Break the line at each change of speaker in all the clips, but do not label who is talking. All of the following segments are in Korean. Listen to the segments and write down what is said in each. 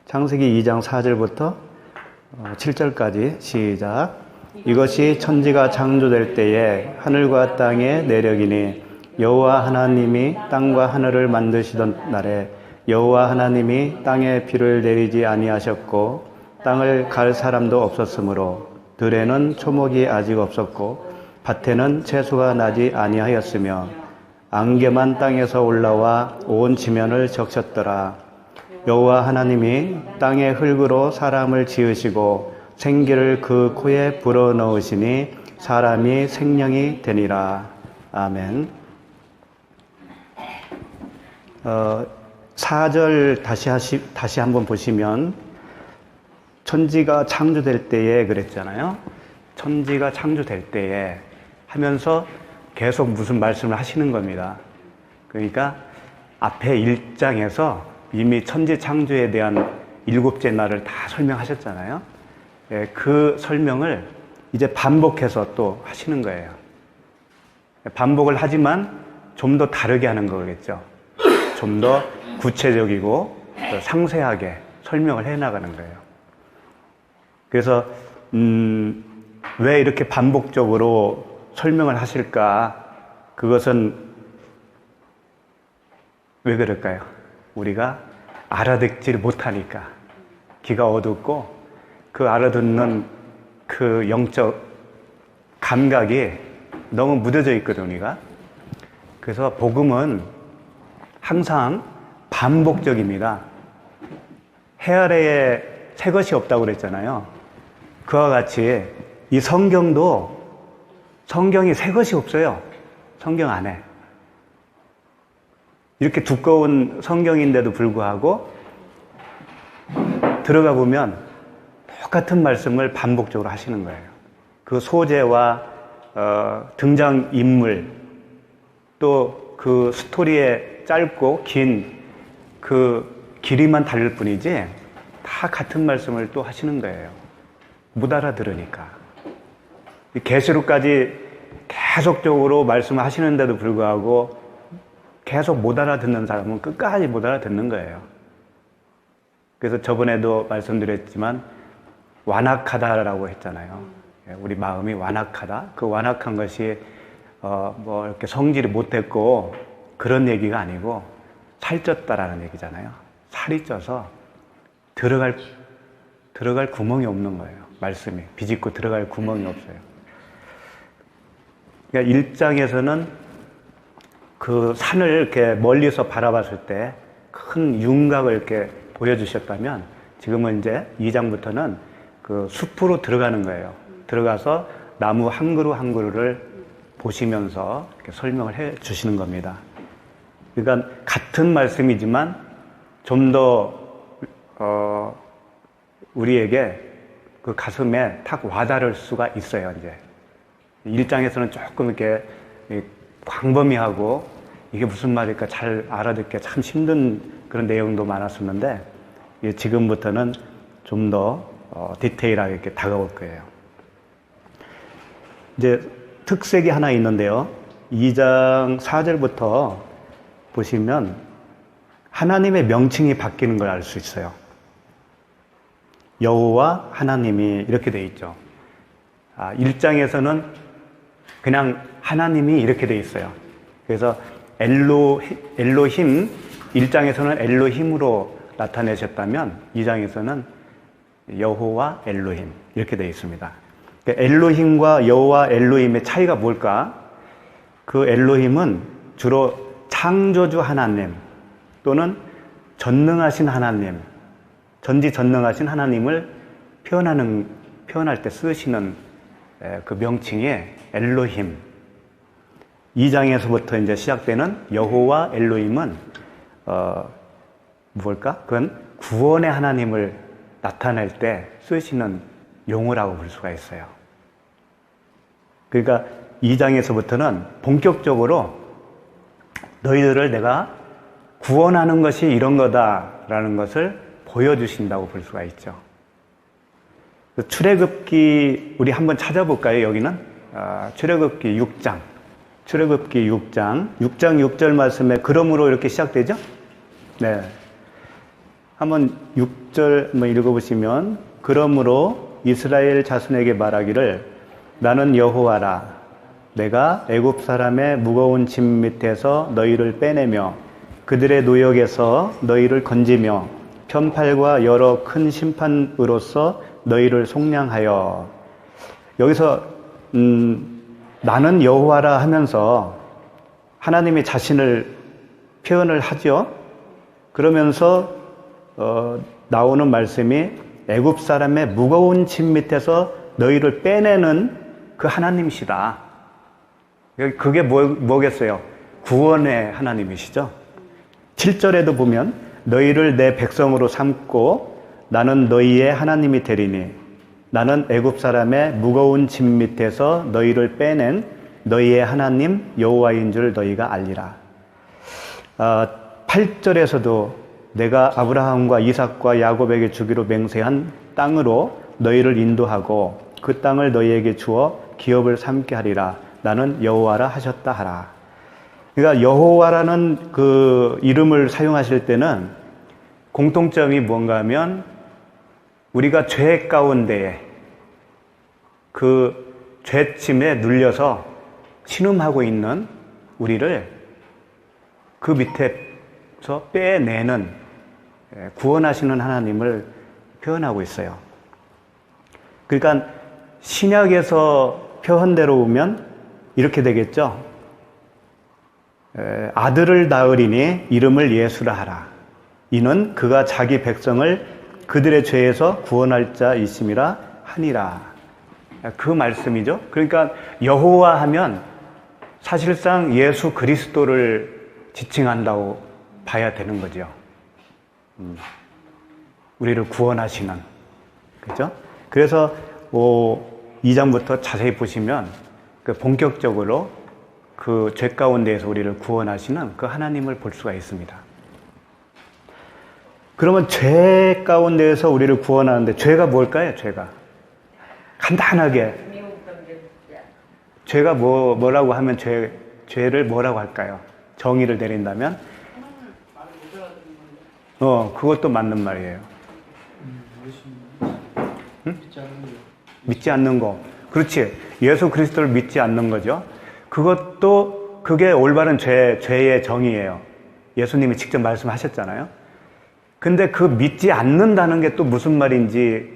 창세기 2장 4절부터 7절까지 시작. 이것이 천지가 창조될 때에 하늘과 땅의 내력이니 여호와 하나님이 땅과 하늘을 만드시던 날에 여호와 하나님이 땅에 비를 내리지 아니하셨고 땅을 갈 사람도 없었으므로 들에는 초목이 아직 없었고 밭에는 채소가 나지 아니하였으며 안개만 땅에서 올라와 온 지면을 적셨더라. 여호와 하나님이 땅의 흙으로 사람을 지으시고 생기를 그 코에 불어넣으시니 사람이 생명이 되니라. 아멘. 4절 다시 한번 보시면 천지가 창조될 때에 그랬잖아요. 천지가 창조될 때에 하면서 계속 무슨 말씀을 하시는 겁니다. 그러니까 앞에 1장에서 이미 천지 창조에 대한 7째 날을 다 설명하셨잖아요. 그 설명을 이제 반복해서 또 하시는 거예요. 반복을 하지만 좀 더 다르게 하는 거겠죠. 좀 더 구체적이고 더 상세하게 설명을 해나가는 거예요. 그래서 왜 이렇게 반복적으로 설명을 하실까? 그것은 왜 그럴까요? 우리가 알아듣지를 못하니까. 귀가 어둡고 그 알아듣는 그 영적 감각이 너무 무뎌져 있거든요, 우리가. 그래서 복음은 항상 반복적입니다. 해 아래에 새 것이 없다고 그랬잖아요. 그와 같이 이 성경이 새 것이 없어요. 성경 안에. 이렇게 두꺼운 성경인데도 불구하고 들어가 보면 똑같은 말씀을 반복적으로 하시는 거예요. 그 소재와 등장인물 또 그 스토리의 짧고 긴 그 길이만 다를 뿐이지 다 같은 말씀을 또 하시는 거예요. 못 알아들으니까. 계시록까지 계속적으로 말씀을 하시는데도 불구하고 계속 못 알아듣는 사람은 끝까지 못 알아듣는 거예요. 그래서 저번에도 말씀드렸지만 완악하다라고 했잖아요. 우리 마음이 완악하다. 그 완악한 것이 뭐 이렇게 성질이 못됐고 그런 얘기가 아니고 살쪘다라는 얘기잖아요. 살이 쪄서 들어갈 구멍이 없는 거예요. 말씀이 비집고 들어갈 구멍이 없어요. 그러니까 1장에서는 그 산을 이렇게 멀리서 바라봤을 때 큰 윤곽을 이렇게 보여주셨다면 지금은 이제 2장부터는 그 숲으로 들어가는 거예요. 들어가서 나무 한 그루 한 그루를 보시면서 이렇게 설명을 해 주시는 겁니다. 그러니까 같은 말씀이지만 좀 더 우리에게 그 가슴에 탁 와닿을 수가 있어요. 이제 1장에서는 조금 이렇게 광범위하고 이게 무슨 말일까 잘 알아듣기 참 힘든 그런 내용도 많았었는데 지금부터는 좀 더 디테일하게 이렇게 다가올 거예요. 이제 특색이 하나 있는데요. 2장 4절부터 보시면 하나님의 명칭이 바뀌는 걸 알 수 있어요. 여호와 하나님이 이렇게 돼 있죠. 1장에서는 그냥 하나님이 이렇게 돼 있어요. 그래서 엘로힘 1장에서는 엘로힘으로 나타내셨다면 2장에서는 여호와 엘로힘 이렇게 돼 있습니다. 엘로힘과 여호와 엘로힘의 차이가 뭘까? 그 엘로힘은 주로 창조주 하나님 또는 전능하신 하나님, 전지전능하신 하나님을 표현할 때 쓰시는 그 명칭이 엘로힘. 2장에서부터 이제 시작되는 여호와 엘로힘은 뭘까? 그건 구원의 하나님을 나타낼 때 쓰시는 용어라고 볼 수가 있어요. 그러니까 2장에서부터는 본격적으로 너희들을 내가 구원하는 것이 이런 거다라는 것을 보여주신다고 볼 수가 있죠. 출애굽기 우리 한번 찾아볼까요? 여기는 출애굽기 6장 6장 6절 말씀에 그러므로 이렇게 시작되죠? 네. 한번 6절 한번 읽어보시면, 그러므로 이스라엘 자손에게 말하기를 나는 여호와라. 내가 애굽 사람의 무거운 짐 밑에서 너희를 빼내며 그들의 노역에서 너희를 건지며 편팔과 여러 큰 심판으로써 너희를 속량하여. 여기서 나는 여호와라 하면서 하나님이 자신을 표현을 하죠. 그러면서 나오는 말씀이 애굽 사람의 무거운 짐 밑에서 너희를 빼내는 그 하나님이시다. 그게 뭐겠어요? 구원의 하나님이시죠. 7절에도 보면 너희를 내 백성으로 삼고 나는 너희의 하나님이 되리니 나는 애굽 사람의 무거운 짐 밑에서 너희를 빼낸 너희의 하나님 여호와인 줄 너희가 알리라. 8절에서도 내가 아브라함과 이삭과 야곱에게 주기로 맹세한 땅으로 너희를 인도하고 그 땅을 너희에게 주어 기업을 삼게 하리라. 나는 여호와라 하셨다 하라. 그러니까 여호와라는 그 이름을 사용하실 때는 공통점이 뭔가 하면 우리가 죄 가운데에 그 죄짐에 눌려서 신음하고 있는 우리를 그 밑에서 빼내는 구원하시는 하나님을 표현하고 있어요. 그러니까 신약에서 표현대로 보면 이렇게 되겠죠. 아들을 낳으리니 이름을 예수라 하라. 이는 그가 자기 백성을 그들의 죄에서 구원할 자이심이라 하니라. 그 말씀이죠. 그러니까 여호와 하면 사실상 예수 그리스도를 지칭한다고 봐야 되는 거죠. 우리를 구원하시는. 그죠? 그래서 2장부터 자세히 보시면 본격적으로 그 죄 가운데에서 우리를 구원하시는 그 하나님을 볼 수가 있습니다. 그러면 죄 가운데에서 우리를 구원하는데 죄가 뭘까요? 죄가 간단하게 죄가 뭐라고 하면 죄를 뭐라고 할까요? 정의를 내린다면 그것도 맞는 말이에요. 응? 믿지 않는 거. 그렇지. 예수 그리스도를 믿지 않는 거죠. 그게 올바른 죄의 정의예요. 예수님이 직접 말씀하셨잖아요. 근데 그 믿지 않는다는 게 또 무슨 말인지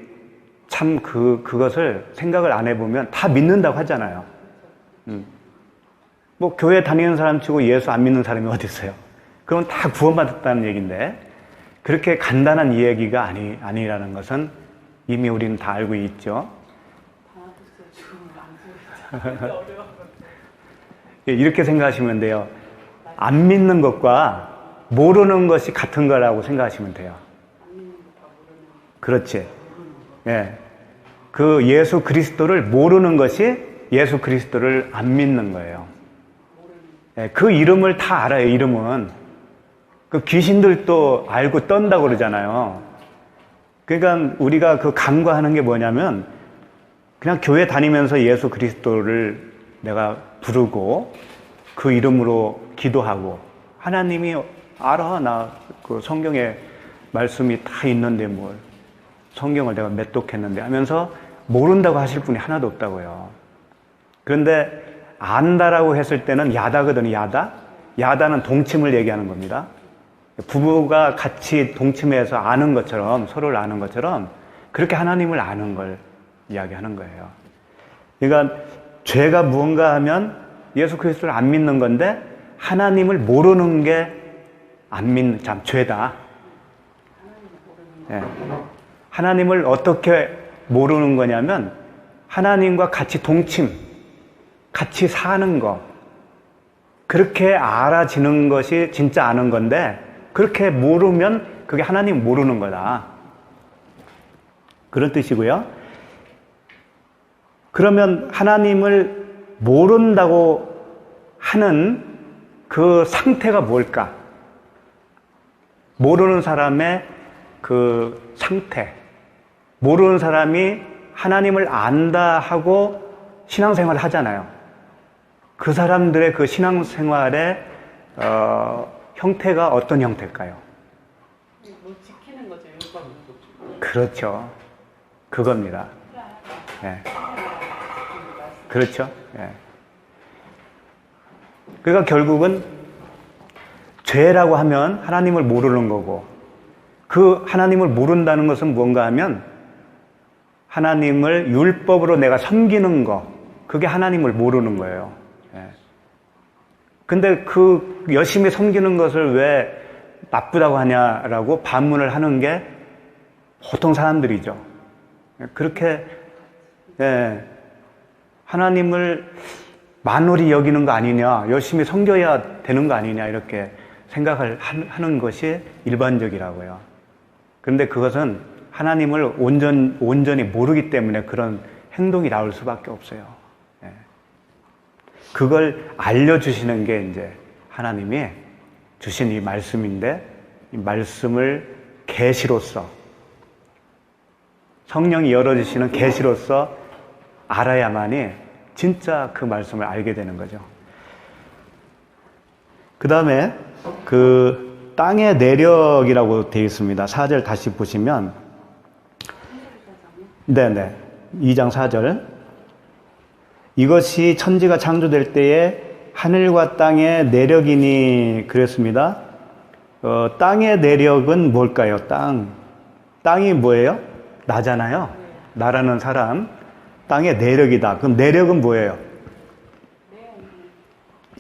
참 그것을 생각을 안 해보면 다 믿는다고 하잖아요. 뭐 교회 다니는 사람 치고 예수 안 믿는 사람이 어디 있어요? 그건 다 구원받았다는 얘기인데 그렇게 간단한 이야기가 아니라는 것은 이미 우리는 다 알고 있죠. 이렇게 생각하시면 돼요. 안 믿는 것과 모르는 것이 같은 거라고 생각하시면 돼요. 그렇지. 예. 그 예수 그리스도를 모르는 것이 예수 그리스도를 안 믿는 거예요. 예. 그 이름을 다 알아요, 이름은. 그 귀신들도 알고 떤다고 그러잖아요. 그러니까 우리가 그 간과하는 게 뭐냐면 그냥 교회 다니면서 예수 그리스도를 내가 부르고 그 이름으로 기도하고 하나님이 알아, 나 그 성경에 말씀이 다 있는데 뭘 성경을 내가 맺독했는데 하면서 모른다고 하실 분이 하나도 없다고요. 그런데 안다라고 했을 때는 야다거든요. 야다는 동침을 얘기하는 겁니다. 부부가 같이 동침해서 아는 것처럼 서로를 아는 것처럼 그렇게 하나님을 아는 걸 이야기하는 거예요. 그러니까 죄가 무언가 하면 예수 그리스도를 안 믿는 건데 하나님을 모르는 게 참 죄다. 네. 하나님을 어떻게 모르는 거냐면 하나님과 같이 동침, 같이 사는 거 그렇게 알아지는 것이 진짜 아는 건데 그렇게 모르면 그게 하나님 모르는 거다. 그런 뜻이고요. 그러면 하나님을 모른다고 하는 그 상태가 뭘까? 모르는 사람의 그 상태. 모르는 사람이 하나님을 안다 하고 신앙생활을 하잖아요. 그 사람들의 그 신앙생활의 형태가 어떤 형태일까요?
뭐 지키는 거
그렇죠. 그겁니다. 예. 그렇죠. 예. 그러니까 결국은 죄라고 하면 하나님을 모르는 거고, 그 하나님을 모른다는 것은 뭔가 하면 하나님을 율법으로 내가 섬기는 거, 그게 하나님을 모르는 거예요. 예. 근데 그 열심히 섬기는 것을 왜 나쁘다고 하냐라고 반문을 하는 게 보통 사람들이죠. 그렇게 예, 하나님을 만홀히 여기는 거 아니냐, 열심히 섬겨야 되는 거 아니냐 이렇게 생각을 하는 것이 일반적이라고요. 그런데 그것은 하나님을 온전히 모르기 때문에 그런 행동이 나올 수밖에 없어요. 예. 그걸 알려주시는 게 이제 하나님이 주신 이 말씀인데, 이 말씀을 계시로서, 성령이 열어주시는 계시로서 알아야만이 진짜 그 말씀을 알게 되는 거죠. 그 다음에 그 땅의 내력이라고 되어 있습니다. 4절 다시 보시면, 네네, 2장 4절. 이것이 천지가 창조될 때에 하늘과 땅의 내력이니 그랬습니다. 땅의 내력은 뭘까요? 땅이 뭐예요? 나잖아요. 나라는 사람. 땅의 내력이다. 그럼 내력은 뭐예요?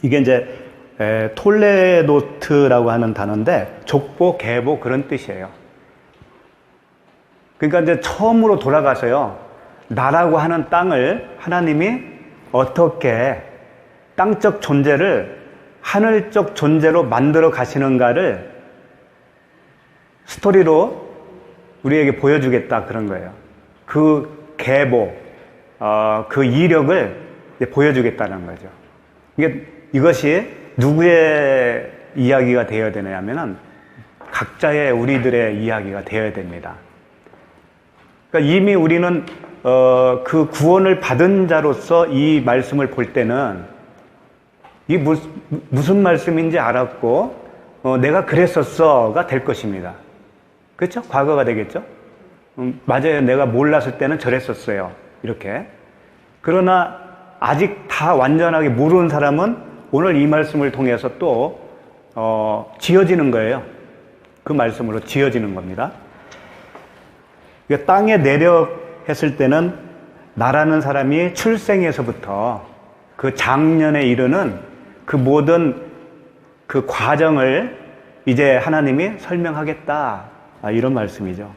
이게 이제 톨레노트라고 하는 단어인데 족보, 계보 그런 뜻이에요. 그러니까 이제 처음으로 돌아가서요, 나라고 하는 땅을 하나님이 어떻게 땅적 존재를 하늘적 존재로 만들어 가시는가를 스토리로 우리에게 보여주겠다 그런 거예요. 그 계보, 그 이력을 보여주겠다는 거죠. 이것이 누구의 이야기가 되어야 되냐면은 각자의 우리들의 이야기가 되어야 됩니다. 그러니까 이미 우리는 그 구원을 받은 자로서 이 말씀을 볼 때는 이 무슨 말씀인지 알았고 내가 그랬었어가 될 것입니다. 그렇죠? 과거가 되겠죠? 맞아요. 내가 몰랐을 때는 저랬었어요. 이렇게. 그러나 아직 다 완전하게 모르는 사람은 오늘 이 말씀을 통해서 또 지어지는 거예요. 그 말씀으로 지어지는 겁니다. 땅에 내려했을 때는 나라는 사람이 출생에서부터 그 장년에 이르는 그 모든 그 과정을 이제 하나님이 설명하겠다, 이런 말씀이죠.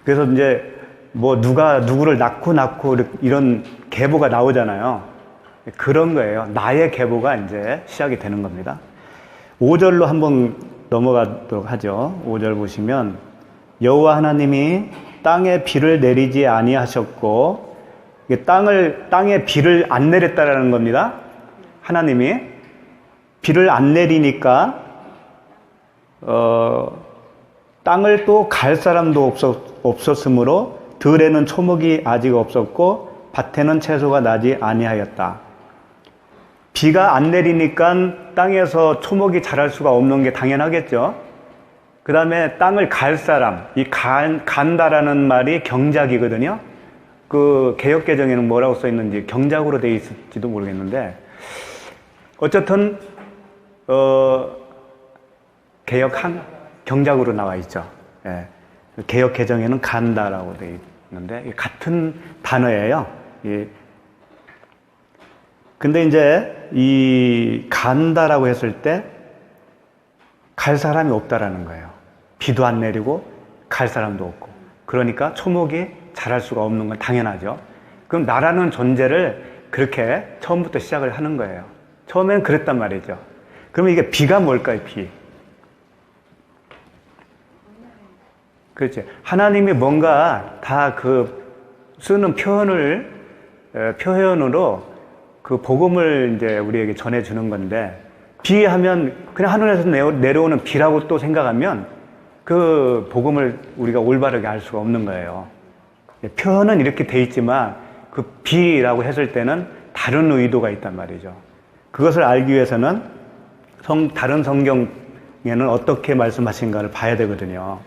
그래서 이제 뭐 누가 누구를 낳고 이런 계보가 나오잖아요. 그런 거예요. 나의 계보가 이제 시작이 되는 겁니다. 5절로 한번 넘어가도록 하죠. 5절 보시면, 여호와 하나님이 땅에 비를 내리지 아니하셨고, 땅에 비를 안 내렸다라는 겁니다. 하나님이 비를 안 내리니까 땅을 또 갈 사람도 없었으므로 들에는 초목이 아직 없었고 밭에는 채소가 나지 아니하였다. 비가 안 내리니까 땅에서 초목이 자랄 수가 없는 게 당연하겠죠. 그 다음에 땅을 갈 사람, 이 간다라는 말이 경작이거든요. 그 개역개정에는 뭐라고 써 있는지 경작으로 되어 있을지도 모르겠는데, 어쨌든 경작으로 나와 있죠. 예. 개역개정에는 간다라고 되어 있는데 같은 단어예요. 예. 근데 이제 이 간다라고 했을 때 갈 사람이 없다라는 거예요. 비도 안 내리고 갈 사람도 없고. 그러니까 초목이 자랄 수가 없는 건 당연하죠. 그럼 나라는 존재를 그렇게 처음부터 시작을 하는 거예요. 처음엔 그랬단 말이죠. 그러면 이게 비가 뭘까요? 비. 그렇지. 하나님이 뭔가 다 그 쓰는 표현으로 그 복음을 이제 우리에게 전해주는 건데, 비하면 그냥 하늘에서 내려오는 비라고 또 생각하면 그 복음을 우리가 올바르게 알 수가 없는 거예요. 표현은 이렇게 돼 있지만 그 비라고 했을 때는 다른 의도가 있단 말이죠. 그것을 알기 위해서는 다른 성경에는 어떻게 말씀하신가를 봐야 되거든요.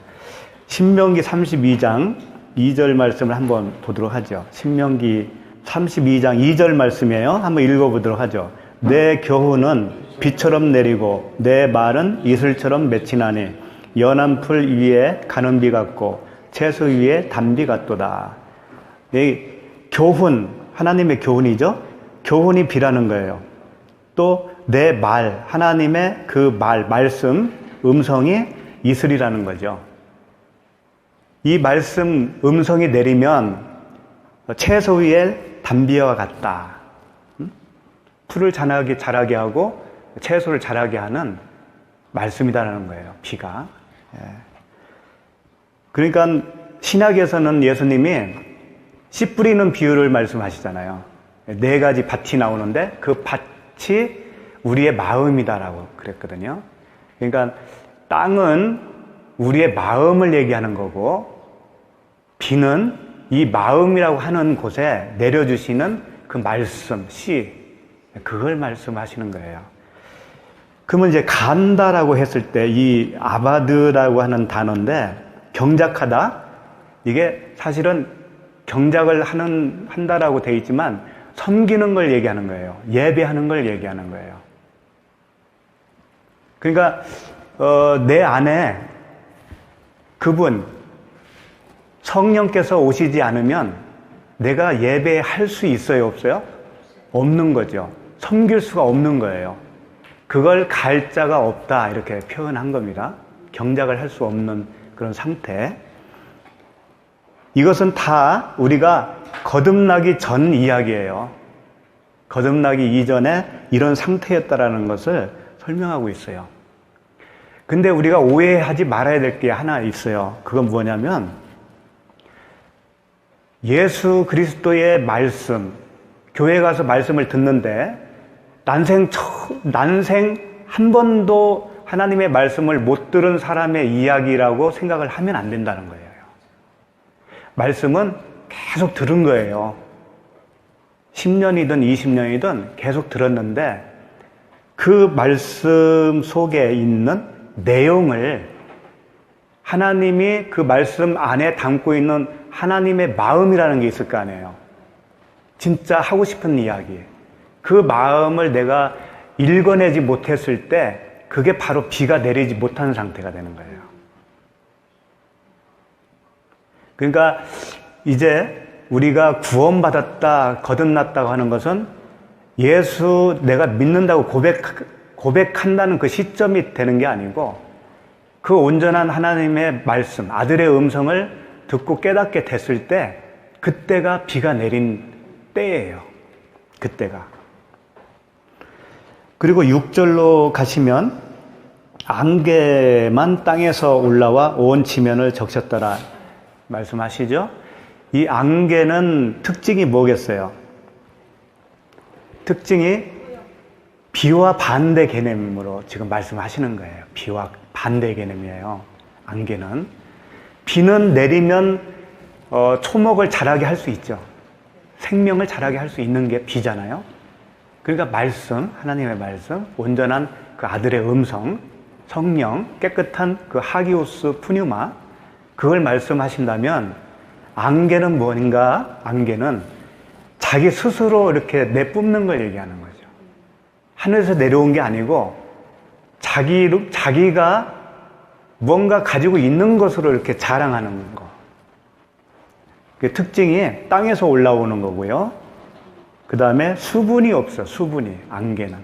신명기 32장 2절 말씀을 한번 보도록 하죠. 신명기 32장 2절 말씀이에요. 한번 읽어보도록 하죠. 내 교훈은 비처럼 내리고 내 말은 이슬처럼 맺히나니 연한 풀 위에 가는 비 같고 채소 위에 단비 같도다. 이 교훈, 하나님의 교훈이죠. 교훈이 비라는 거예요. 또 내 말, 하나님의 그 말씀, 음성이 이슬이라는 거죠. 이 말씀, 음성이 내리면 채소 위에 단비와 같다. 풀을 자라게 하고 채소를 자라게 하는 말씀이다라는 거예요. 비가. 그러니까 신약에서는 예수님이 씨 뿌리는 비유를 말씀하시잖아요. 4가지 밭이 나오는데 그 밭이 우리의 마음이다라고 그랬거든요. 그러니까 땅은 우리의 마음을 얘기하는 거고 비는 이 마음이라고 하는 곳에 내려주시는 그 말씀, 씨, 그걸 말씀하시는 거예요. 그러면 이제 간다라고 했을 때 이 아바드라고 하는 단어인데 경작하다, 이게 사실은 경작을 한다라고 되어 있지만 섬기는 걸 얘기하는 거예요. 예배하는 걸 얘기하는 거예요. 그러니까 내 안에 그분 성령께서 오시지 않으면 내가 예배할 수 있어요, 없어요? 없는 거죠. 섬길 수가 없는 거예요. 그걸 갈 자가 없다 이렇게 표현한 겁니다. 경작을 할 수 없는 그런 상태. 이것은 다 우리가 거듭나기 전 이야기예요. 거듭나기 이전에 이런 상태였다라는 것을 설명하고 있어요. 근데 우리가 오해하지 말아야 될 게 하나 있어요. 그건 뭐냐면 예수 그리스도의 말씀, 교회 가서 말씀을 듣는데 난생 한 번도 하나님의 말씀을 못 들은 사람의 이야기라고 생각을 하면 안 된다는 거예요. 말씀은 계속 들은 거예요. 10년이든 20년이든 계속 들었는데 그 말씀 속에 있는 내용을 하나님이 그 말씀 안에 담고 있는 하나님의 마음이라는 게 있을 거 아니에요. 진짜 하고 싶은 이야기. 그 마음을 내가 읽어내지 못했을 때 그게 바로 비가 내리지 못하는 상태가 되는 거예요. 그러니까 이제 우리가 구원받았다, 거듭났다고 하는 것은 예수 내가 믿는다고 고백한다는 그 시점이 되는 게 아니고 그 온전한 하나님의 말씀, 아들의 음성을 듣고 깨닫게 됐을 때 그때가 비가 내린 때예요. 그때가. 그리고 6절로 가시면 안개만 땅에서 올라와 온 지면을 적셨더라 말씀하시죠. 이 안개는 특징이 뭐겠어요? 특징이 비와 반대 개념으로 지금 말씀하시는 거예요. 비와 반대 개념이에요. 안개는. 비는 내리면 초목을 자라게 할 수 있죠. 생명을 자라게 할 수 있는 게 비잖아요. 그러니까 말씀, 하나님의 말씀, 온전한 그 아들의 음성, 성령, 깨끗한 그 하기오스 푸뉴마, 그걸 말씀하신다면 안개는 뭔가? 안개는 자기 스스로 이렇게 내뿜는 걸 얘기하는 거죠. 하늘에서 내려온 게 아니고 자기가 뭔가 가지고 있는 것으로 이렇게 자랑하는 거. 그 특징이 땅에서 올라오는 거고요. 그 다음에 수분이 없어요. 수분이. 안개는.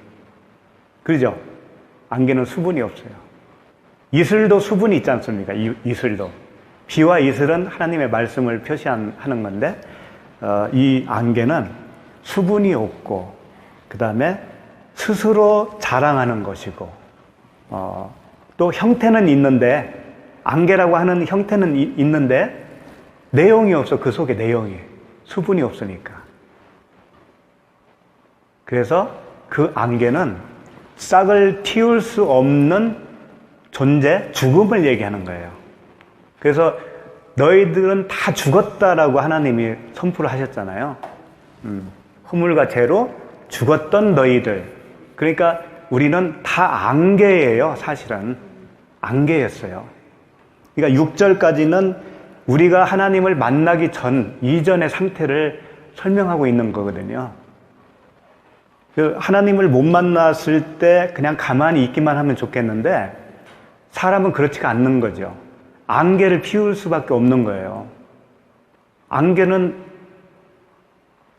그죠? 안개는 수분이 없어요. 이슬도 수분이 있지 않습니까? 이슬도. 비와 이슬은 하나님의 말씀을 표시하는 건데 이 안개는 수분이 없고 그 다음에 스스로 자랑하는 것이고 또 형태는 있는데 안개라고 하는 형태는 있는데 내용이 없어. 그 속에 내용이. 수분이 없으니까. 그래서 그 안개는 싹을 틔울 수 없는 존재, 죽음을 얘기하는 거예요. 그래서 너희들은 다 죽었다라고 하나님이 선포를 하셨잖아요. 허물과 죄로 죽었던 너희들. 그러니까 우리는 다 안개예요, 사실은. 안개였어요. 그러니까 6절까지는 우리가 하나님을 만나기 전, 이전의 상태를 설명하고 있는 거거든요. 하나님을 못 만났을 때 그냥 가만히 있기만 하면 좋겠는데 사람은 그렇지가 않는 거죠. 안개를 피울 수밖에 없는 거예요. 안개는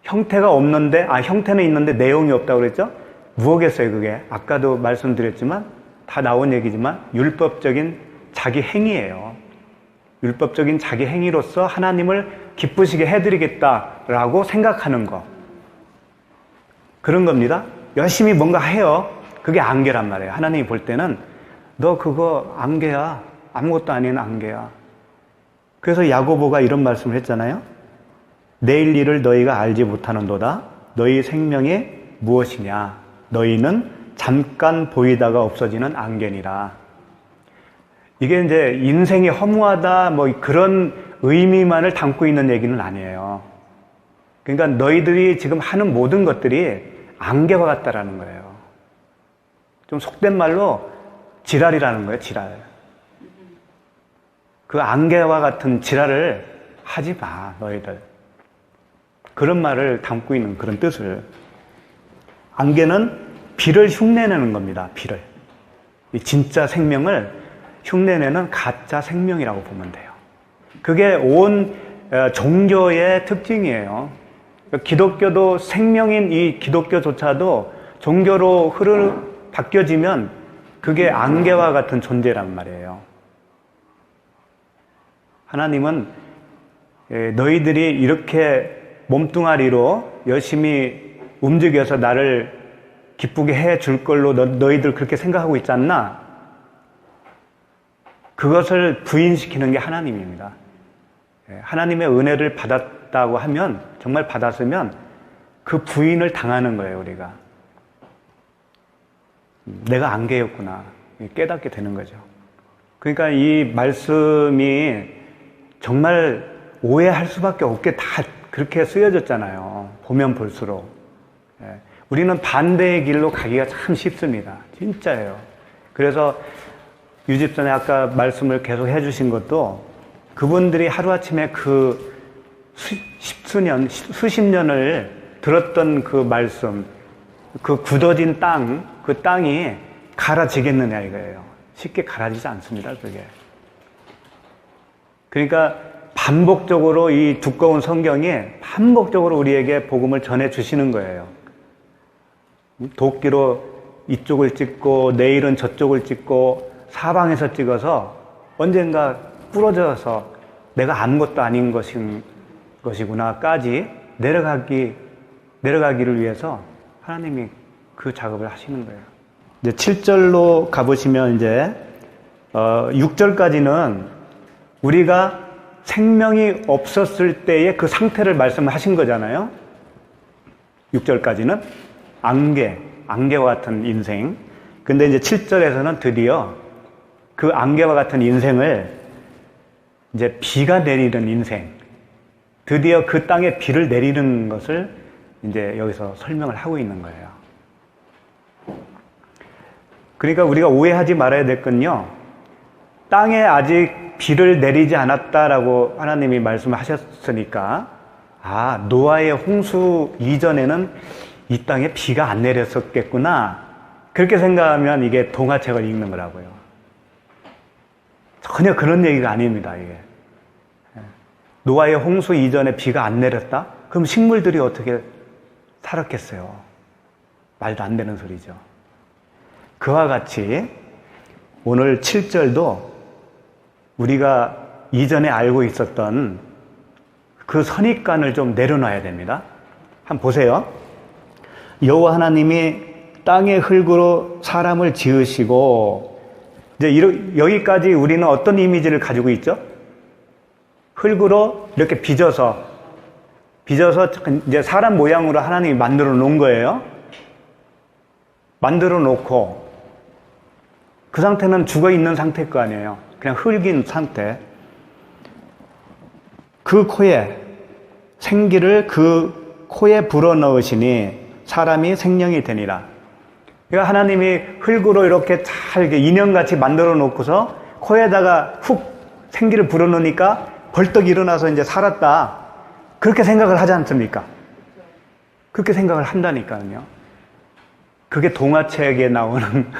형태가 없는데, 형태는 있는데 내용이 없다고 그랬죠? 무엇겠어요, 그게? 아까도 말씀드렸지만, 다 나온 얘기지만, 율법적인 자기 행위예요. 율법적인 자기 행위로서 하나님을 기쁘시게 해드리겠다라고 생각하는 거. 그런 겁니다. 열심히 뭔가 해요. 그게 안개란 말이에요. 하나님이 볼 때는 너 그거 안개야. 아무것도 아닌 안개야. 그래서 야고보가 이런 말씀을 했잖아요. 내일 일을 너희가 알지 못하는도다. 너희 생명이 무엇이냐. 너희는 잠깐 보이다가 없어지는 안개니라. 이게 이제 인생이 허무하다 뭐 그런 의미만을 담고 있는 얘기는 아니에요. 그러니까 너희들이 지금 하는 모든 것들이 안개와 같다라는 거예요. 좀 속된 말로 지랄이라는 거예요, 지랄. 그 안개와 같은 지랄을 하지 마, 너희들. 그런 말을 담고 있는 그런 뜻을. 안개는 비를 흉내내는 겁니다, 비를. 이 진짜 생명을 흉내내는 가짜 생명이라고 보면 돼요. 그게 온 종교의 특징이에요. 기독교도 생명인 이 기독교조차도 종교로 바뀌어지면 그게 안개와 같은 존재란 말이에요. 하나님은 너희들이 이렇게 몸뚱아리로 열심히 움직여서 나를 기쁘게 해줄 걸로 너희들 그렇게 생각하고 있지 않나? 그것을 부인시키는 게 하나님입니다. 하나님의 은혜를 받았다고 하면, 정말 받았으면 그 부인을 당하는 거예요, 우리가. 내가 안개였구나. 깨닫게 되는 거죠. 그러니까 이 말씀이 정말 오해할 수밖에 없게 다 그렇게 쓰여졌잖아요. 보면 볼수록. 우리는 반대의 길로 가기가 참 쉽습니다. 진짜예요. 그래서 유집전에 아까 말씀을 계속 해주신 것도 그분들이 하루아침에 그 수십 년을 들었던 그 말씀, 그 굳어진 땅, 그 땅이 갈아지겠느냐 이거예요. 쉽게 갈아지지 않습니다, 그게. 그러니까 반복적으로 이 두꺼운 성경이 반복적으로 우리에게 복음을 전해주시는 거예요. 도끼로 이쪽을 찍고 내일은 저쪽을 찍고 사방에서 찍어서 언젠가 부러져서 내가 아무것도 아닌 것이구나까지 내려가기를 위해서 하나님이 그 작업을 하시는 거예요. 이제 7절로 가보시면 이제 6절까지는 우리가 생명이 없었을 때의 그 상태를 말씀하신 거잖아요. 6절까지는 안개와 같은 인생. 근데 이제 7절에서는 드디어 그 안개와 같은 인생을 이제 비가 내리는 인생, 드디어 그 땅에 비를 내리는 것을 이제 여기서 설명을 하고 있는 거예요. 그러니까 우리가 오해하지 말아야 될 건요, 땅에 아직 비를 내리지 않았다라고 하나님이 말씀하셨으니까, 노아의 홍수 이전에는 이 땅에 비가 안 내렸었겠구나, 그렇게 생각하면 이게 동화책을 읽는 거라고요. 전혀 그런 얘기가 아닙니다, 이게. 노아의 홍수 이전에 비가 안 내렸다? 그럼 식물들이 어떻게 살았겠어요? 말도 안 되는 소리죠. 그와 같이 오늘 7절도 우리가 이전에 알고 있었던 그 선입관을 좀 내려놔야 됩니다. 한번 보세요. 여호와 하나님이 땅의 흙으로 사람을 지으시고, 이제 여기까지 우리는 어떤 이미지를 가지고 있죠? 흙으로 이렇게 빚어서 이제 사람 모양으로 하나님이 만들어 놓은 거예요. 만들어 놓고 그 상태는 죽어 있는 상태일 거 아니에요. 그냥 흙인 상태. 그 코에 생기를 그 코에 불어넣으시니 사람이 생명이 되니라. 그러니까 하나님이 흙으로 이렇게 잘 인형같이 만들어 놓고서 코에다가 훅 생기를 불어넣으니까 벌떡 일어나서 이제 살았다. 그렇게 생각을 하지 않습니까? 그렇게 생각을 한다니까요. 그게 동화책에 나오는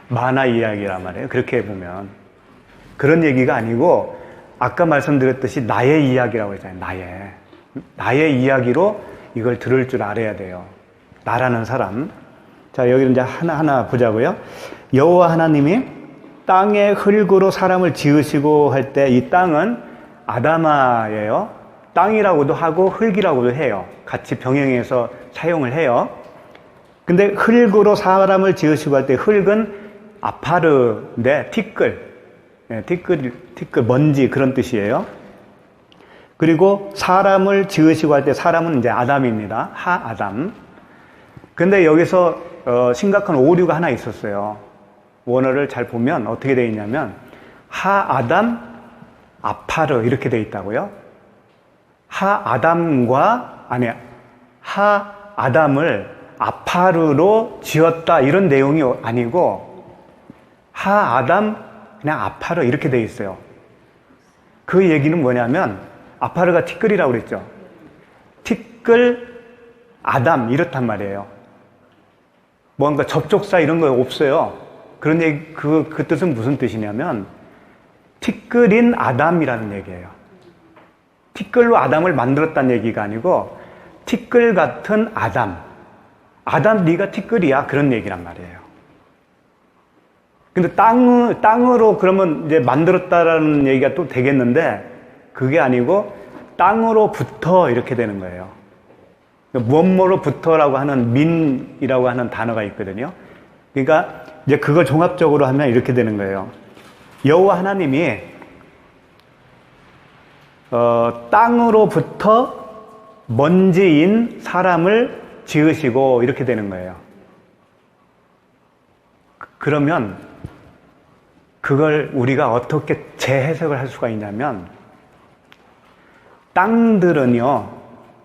만화 이야기란 말이에요. 그렇게 보면. 그런 얘기가 아니고, 아까 말씀드렸듯이 나의 이야기라고 했잖아요. 나의 이야기로 이걸 들을 줄 알아야 돼요. 나라는 사람. 자, 여기는 이제 하나하나 보자고요. 여호와 하나님이 땅의 흙으로 사람을 지으시고 할 때 이 땅은 아담아예요. 땅이라고도 하고 흙이라고도 해요. 같이 병행해서 사용을 해요. 근데 흙으로 사람을 지으시고 할 때 흙은 아파르인데 티끌, 티끌, 먼지 그런 뜻이에요. 그리고 사람을 지으시고 할 때 사람은 이제 아담입니다. 하아담. 근데 여기서 심각한 오류가 하나 있었어요. 원어를 잘 보면 어떻게 되어 있냐면 하아담, 아파르 이렇게 되어 있다고요. 하아담을 아파르로 지었다 이런 내용이 아니고 하아담 그냥 아파르 이렇게 되어 있어요. 그 얘기는 뭐냐면 아파르가 티끌이라고 그랬죠. 티끌, 아담 이렇단 말이에요. 뭔가 접촉사 이런 거 없어요. 그런 얘기, 그 뜻은 무슨 뜻이냐면 티끌인 아담이라는 얘기예요. 티끌로 아담을 만들었다는 얘기가 아니고 티끌 같은 아담. 아담 네가 티끌이야 그런 얘기란 말이에요. 근데 땅으로 그러면 이제 만들었다라는 얘기가 또 되겠는데 그게 아니고 땅으로부터 이렇게 되는 거예요. 무엇뭐로부터라고 하는 민이라고 하는 단어가 있거든요. 그러니까 이제 그걸 종합적으로 하면 이렇게 되는 거예요. 여호와 하나님이 땅으로부터 먼지인 사람을 지으시고 이렇게 되는 거예요. 그러면 그걸 우리가 어떻게 재해석을 할 수가 있냐면 땅들은요,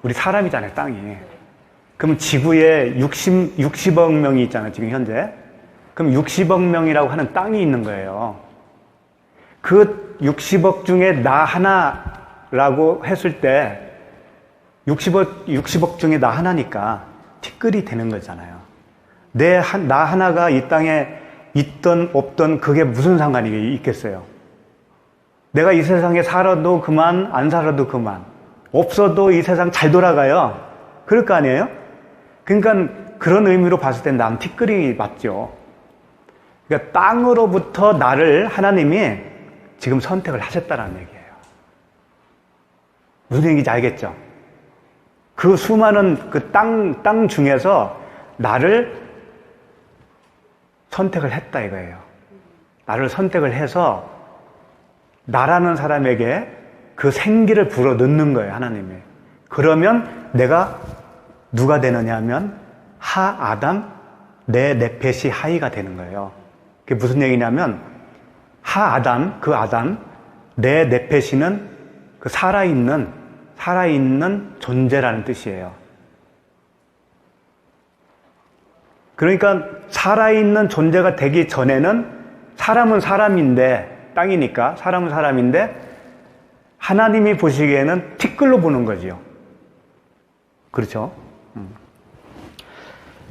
우리 사람이잖아요, 땅이. 그럼 지구에 60억 명이 있잖아요, 지금 현재. 그럼 60억 명이라고 하는 땅이 있는 거예요. 그 60억 중에 나 하나라고 했을 때 60억 중에 나 하나니까 티끌이 되는 거잖아요. 나 하나가 이 땅에 있던 없던 그게 무슨 상관이 있겠어요? 내가 이 세상에 살아도 그만, 안 살아도 그만. 없어도 이 세상 잘 돌아가요. 그럴 거 아니에요? 그러니까 그런 의미로 봤을 땐 난 티끌이 맞죠. 그러니까 땅으로부터 나를 하나님이 지금 선택을 하셨다는 얘기예요. 무슨 얘기인지 알겠죠? 그 수많은 그 땅 중에서 나를 선택을 했다 이거예요. 나를 선택을 해서 나라는 사람에게 그 생기를 불어 넣는 거예요, 하나님이. 그러면 내가 누가 되느냐 하면 하아담, 내 네펫이 하이가 되는 거예요. 그게 무슨 얘기냐면 하아담, 그 아담, 내 네펫이는 그 살아있는 존재라는 뜻이에요. 그러니까 살아있는 존재가 되기 전에는 사람은 사람인데, 땅이니까 사람은 사람인데 하나님이 보시기에는 티끌로 보는 거지요. 그렇죠?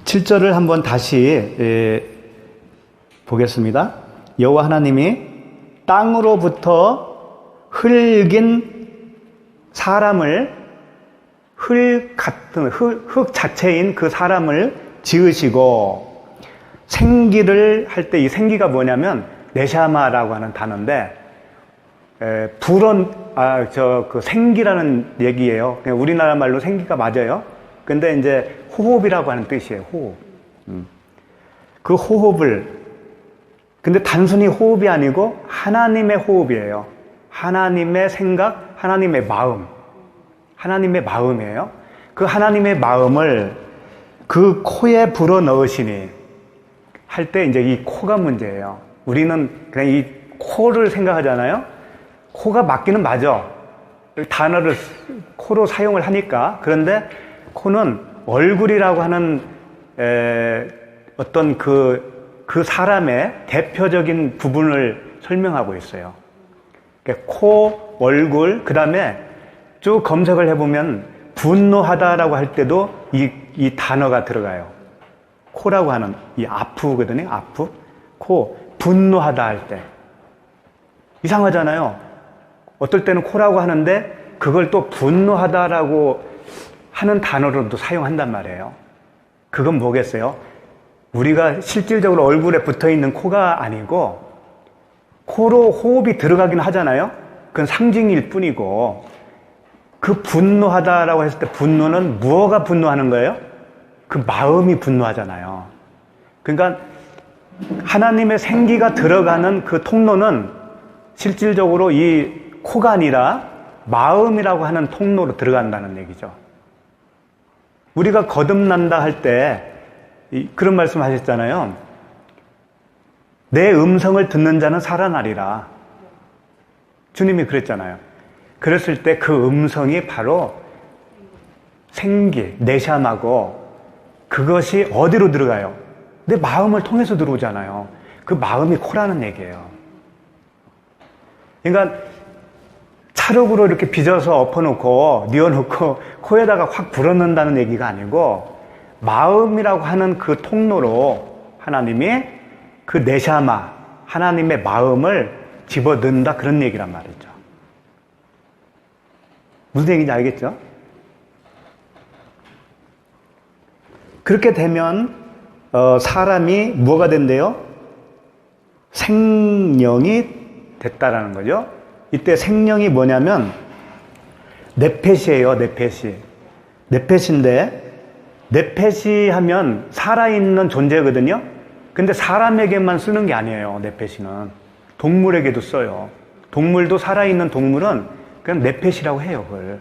7절을 한번 다시 보겠습니다. 여호와 하나님이 땅으로부터 흙인 사람을 흙 자체인 그 사람을 지으시고 생기를 할 때 이 생기가 뭐냐면 네샤마라고 하는 단어인데 그 생기라는 얘기예요. 그냥 우리나라 말로 생기가 맞아요. 근데 이제 호흡이라고 하는 뜻이에요. 호흡. 그 호흡을 근데 단순히 호흡이 아니고 하나님의 호흡이에요. 하나님의 생각, 하나님의 마음. 하나님의 마음이에요. 그 하나님의 마음을 그 코에 불어 넣으시니 할 때 이제 이 코가 문제예요. 우리는 그냥 이 코를 생각하잖아요. 코가 맞기는 맞아. 단어를 코로 사용을 하니까. 그런데 코는 얼굴이라고 하는 어떤 그 사람의 대표적인 부분을 설명하고 있어요. 코, 얼굴, 그 다음에 쭉 검색을 해보면 분노하다라고 할 때도 이 단어가 들어가요. 코라고 하는 이 아프거든요. 아프. 코. 분노하다 할 때. 이상하잖아요. 어떨 때는 코라고 하는데 그걸 또 분노하다라고 하는 단어로도 사용한단 말이에요. 그건 뭐겠어요? 우리가 실질적으로 얼굴에 붙어 있는 코가 아니고 코로 호흡이 들어가긴 하잖아요. 그건 상징일 뿐이고 그 분노하다라고 했을 때 분노는 무엇가 분노하는 거예요? 그 마음이 분노하잖아요. 그러니까 하나님의 생기가 들어가는 그 통로는 실질적으로 이 코가 아니라 마음이라고 하는 통로로 들어간다는 얘기죠. 우리가 거듭난다 할 때 그런 말씀 하셨잖아요. 내 음성을 듣는 자는 살아나리라. 주님이 그랬잖아요. 그랬을 때 그 음성이 바로 생기, 내샴하고 그것이 어디로 들어가요? 내 마음을 통해서 들어오잖아요. 그 마음이 코라는 얘기예요. 그러니까 찰흙으로 이렇게 빚어서 엎어놓고 뉘어놓고 코에다가 확 불어넣는다는 얘기가 아니고 마음이라고 하는 그 통로로 하나님이 그 내샤마, 하나님의 마음을 집어넣는다 그런 얘기란 말이죠. 무슨 얘기인지 알겠죠? 그렇게 되면 사람이 뭐가 된대요? 생령이 됐다라는 거죠. 이때 생령이 뭐냐면 네펫이에요. 네펫이. 네펫인데 네펫이 하면 살아있는 존재거든요. 근데 사람에게만 쓰는 게 아니에요. 네펫이는 동물에게도 써요. 동물도 살아있는 동물은 그냥 네펫이라고 해요. 그걸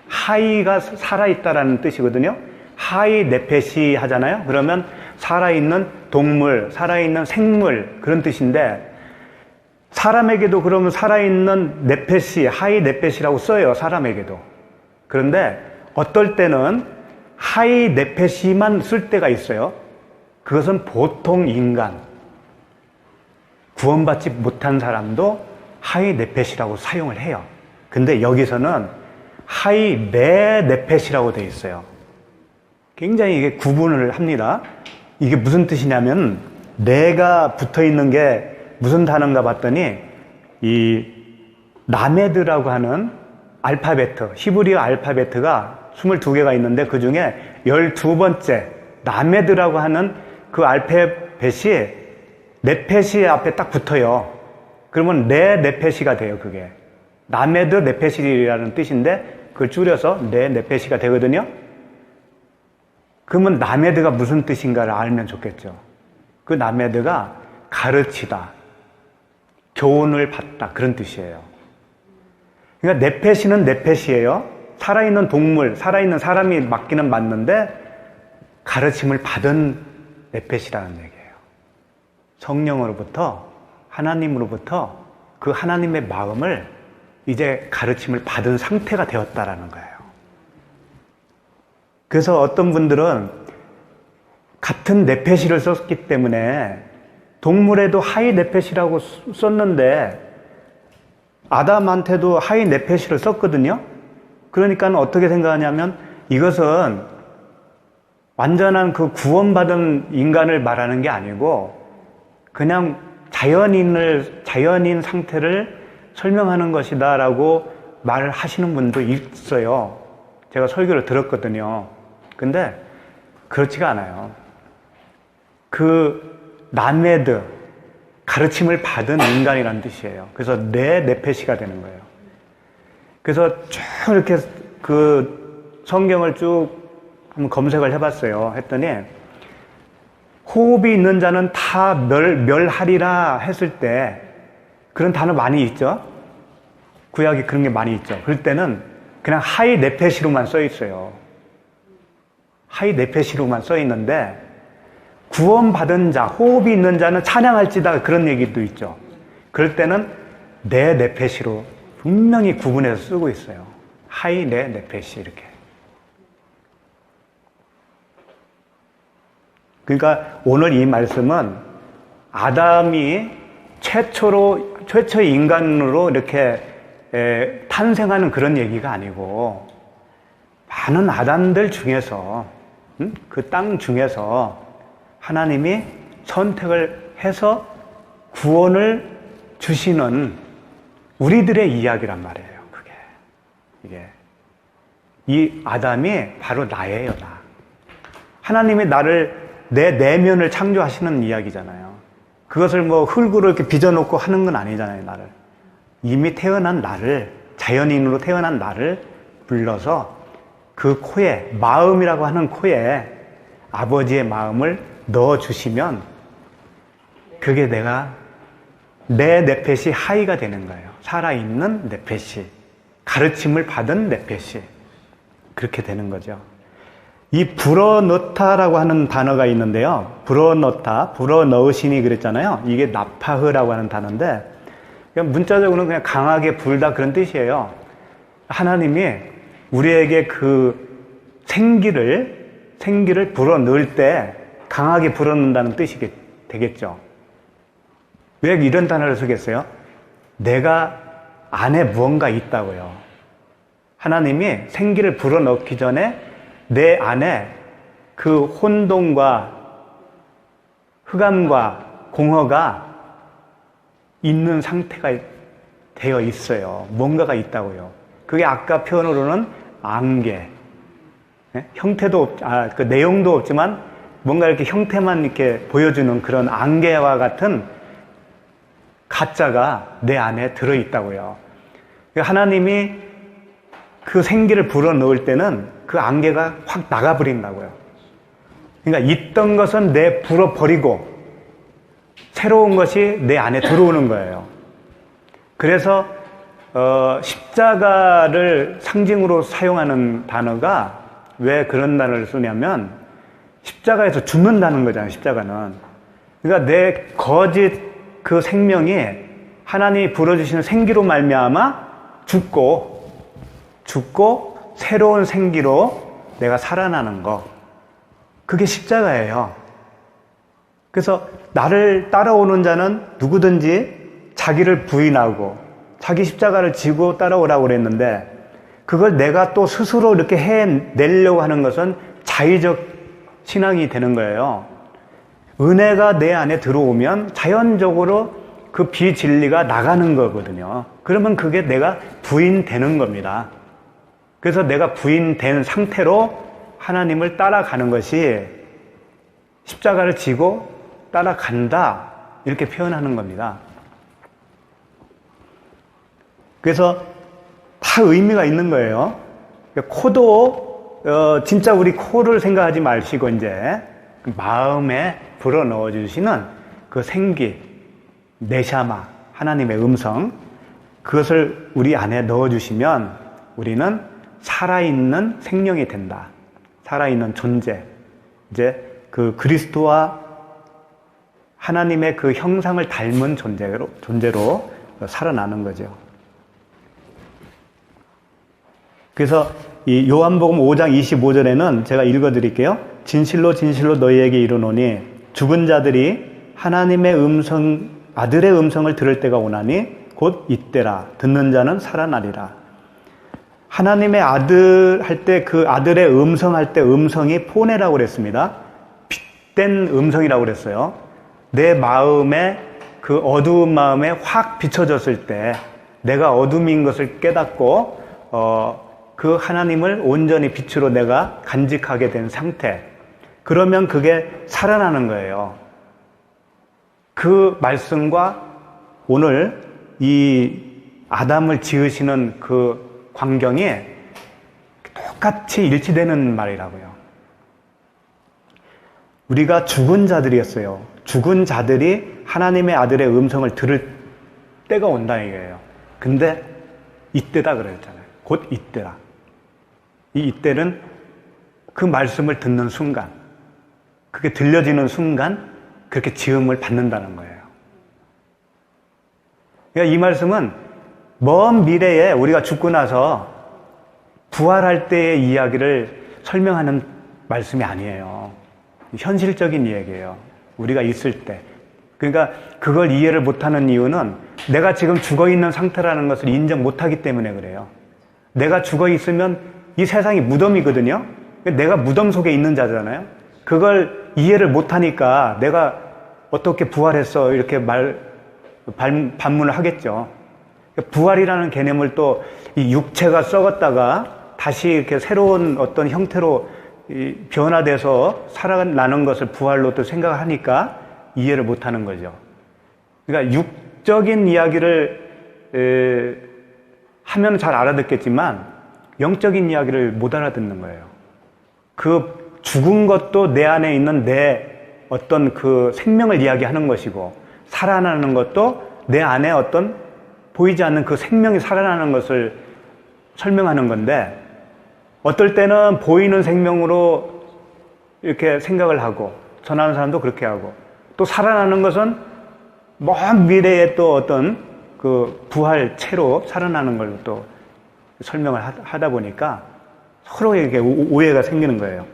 하이가 살아있다라는 뜻이거든요. 하이 네펫이 하잖아요. 그러면 살아있는 동물, 살아있는 생물 그런 뜻인데 사람에게도 그러면 살아있는 네펫이 하이 네펫이라고 써요. 사람에게도. 그런데 어떨 때는 하이 네펫이만 쓸 때가 있어요. 그것은 보통 인간, 구원받지 못한 사람도 하이 네펫이라고 사용을 해요. 근데 여기서는 하이 네 네펫이라고 되어 있어요. 굉장히 이게 구분을 합니다. 이게 무슨 뜻이냐면 내가 붙어 있는 게 무슨 단어인가 봤더니 이 라메드라고 하는 알파베트, 히브리어 알파베트가 22개가 있는데 그 중에 12번째 라메드라고 하는 그 알파벳이 네펫이 앞에 딱 붙어요. 그러면 네페시가 돼요. 그게 라메드 네페시라는 뜻인데 그걸 줄여서 네페시가 되거든요. 그러면 라메드가 무슨 뜻인가를 알면 좋겠죠. 그 라메드가 가르치다, 교훈을 받다 그런 뜻이에요. 그러니까 네페시는 네페시예요. 살아있는 동물, 살아있는 사람이 맞기는 맞는데 가르침을 받은 네페시라는 얘기예요. 성령으로부터, 하나님으로부터 그 하나님의 마음을 이제 가르침을 받은 상태가 되었다라는 거예요. 그래서 어떤 분들은 같은 네페시를 썼기 때문에 동물에도 하이 네페시라고 썼는데 아담한테도 하이 네페시를 썼거든요. 그러니까 어떻게 생각하냐면 이것은 완전한 그 구원받은 인간을 말하는 게 아니고 그냥 자연인 상태를 설명하는 것이다 라고 말을 하시는 분도 있어요. 제가 설교를 들었거든요. 근데 그렇지가 않아요. 그 라메드, 가르침을 받은 인간이라는 뜻이에요. 그래서 네페시가 되는 거예요. 그래서 쭉 이렇게 그 성경을 쭉 한번 검색을 해봤어요. 했더니 호흡이 있는 자는 다 멸하리라 했을 때 그런 단어 많이 있죠. 구약에 그런 게 많이 있죠. 그럴 때는 그냥 하이 네페시로만 써 있어요. 하이 네페시로만 써 있는데 구원받은 자, 호흡이 있는 자는 찬양할지다 그런 얘기도 있죠. 그럴 때는 네페시로 분명히 구분해서 쓰고 있어요. 하이 네페시 이렇게. 그러니까 오늘 이 말씀은 아담이 최초로 최초의 인간으로 이렇게 탄생하는 그런 얘기가 아니고 많은 아담들 중에서 그 땅 중에서 하나님이 선택을 해서 구원을 주시는 우리들의 이야기란 말이에요. 이게 이 아담이 바로 나예요, 나. 하나님이 나를 내 내면을 창조하시는 이야기잖아요. 그것을 뭐 흙으로 이렇게 빚어놓고 하는 건 아니잖아요, 나를. 이미 태어난 나를, 자연인으로 태어난 나를 불러서 그 코에, 마음이라고 하는 코에 아버지의 마음을 넣어주시면 그게 내 네펫이 하이가 되는 거예요. 살아있는 네펫이. 가르침을 받은 네펫이. 그렇게 되는 거죠. 이 불어넣다라고 하는 단어가 있는데요. 불어넣다, 불어넣으시니 그랬잖아요. 이게 나파흐라고 하는 단어인데 그냥 문자적으로는 그냥 강하게 불다 그런 뜻이에요. 하나님이 우리에게 그 생기를 불어넣을 때 강하게 불어넣는다는 뜻이 되겠죠. 왜 이런 단어를 쓰겠어요? 내가 안에 무언가 있다고요. 하나님이 생기를 불어넣기 전에 내 안에 그 혼돈과 흑암과 공허가 있는 상태가 되어 있어요. 뭔가가 있다고요. 그게 아까 표현으로는 안개. 형태도 그 내용도 없지만 뭔가 이렇게 형태만 이렇게 보여주는 그런 안개와 같은 가짜가 내 안에 들어있다고요. 하나님이 그 생기를 불어넣을 때는 그 안개가 확 나가버린다고요. 그러니까 있던 것은 불어버리고 새로운 것이 내 안에 들어오는 거예요. 그래서 십자가를 상징으로 사용하는 단어가 왜 그런 단어를 쓰냐면 십자가에서 죽는다는 거잖아요. 십자가는. 그러니까 내 거짓 그 생명이 하나님이 불어주시는 생기로 말미암아 죽고 새로운 생기로 내가 살아나는 거. 그게 십자가예요. 그래서 나를 따라오는 자는 누구든지 자기를 부인하고 자기 십자가를 지고 따라오라고 그랬는데 그걸 내가 또 스스로 이렇게 해내려고 하는 것은 자의적 신앙이 되는 거예요. 은혜가 내 안에 들어오면 자연적으로 그 비진리가 나가는 거거든요. 그러면 그게 내가 부인되는 겁니다. 그래서 내가 부인된 상태로 하나님을 따라가는 것이 십자가를 지고 따라간다 이렇게 표현하는 겁니다. 그래서 다 의미가 있는 거예요. 코도 진짜 우리 코를 생각하지 마시고 이제 마음에 불어넣어 주시는 그 생기, 네샤마, 하나님의 음성 그것을 우리 안에 넣어 주시면 우리는 살아있는 생명이 된다. 살아있는 존재. 이제 그 그리스도와 하나님의 그 형상을 닮은 존재로 살아나는 거죠. 그래서 이 요한복음 5장 25절에는 제가 읽어드릴게요. 진실로 진실로 너희에게 이르노니 죽은 자들이 하나님의 음성, 아들의 음성을 들을 때가 오나니 곧 이때라. 듣는 자는 살아나리라. 하나님의 아들 할 때 그 아들의 음성 할 때 음성이 포네라고 그랬습니다. 빛된 음성이라고 그랬어요. 내 마음에 그 어두운 마음에 확 비춰졌을 때 내가 어둠인 것을 깨닫고 그 하나님을 온전히 빛으로 내가 간직하게 된 상태. 그러면 그게 살아나는 거예요. 그 말씀과 오늘 이 아담을 지으시는 그 광경이 똑같이 일치되는 말이라고요. 우리가 죽은 자들이었어요. 죽은 자들이 하나님의 아들의 음성을 들을 때가 온다는 얘기예요. 근데 이때다 그랬잖아요. 곧 이때다. 이 이때는 그 말씀을 듣는 순간, 그게 들려지는 순간 그렇게 지음을 받는다는 거예요. 그러니까 이 말씀은 먼 미래에 우리가 죽고 나서 부활할 때의 이야기를 설명하는 말씀이 아니에요. 현실적인 이야기예요. 우리가 있을 때 그러니까 그걸 이해를 못하는 이유는 내가 지금 죽어있는 상태라는 것을 인정 못하기 때문에 그래요. 내가 죽어있으면 이 세상이 무덤이거든요. 내가 무덤 속에 있는 자잖아요. 그걸 이해를 못하니까 내가 어떻게 부활했어 이렇게 반문을 하겠죠. 부활이라는 개념을 또 이 육체가 썩었다가 다시 이렇게 새로운 어떤 형태로 변화돼서 살아나는 것을 부활로 또 생각하니까 이해를 못하는 거죠. 그러니까 육적인 이야기를 하면 잘 알아듣겠지만 영적인 이야기를 못 알아듣는 거예요. 그 죽은 것도 내 안에 있는 내 어떤 그 생명을 이야기하는 것이고, 살아나는 것도 내 안에 어떤 보이지 않는 그 생명이 살아나는 것을 설명하는 건데, 어떨 때는 보이는 생명으로 이렇게 생각을 하고, 전하는 사람도 그렇게 하고, 또 살아나는 것은 먼 미래에 또 어떤 그 부활체로 살아나는 걸로 또 설명을 하다 보니까 서로에게 오해가 생기는 거예요.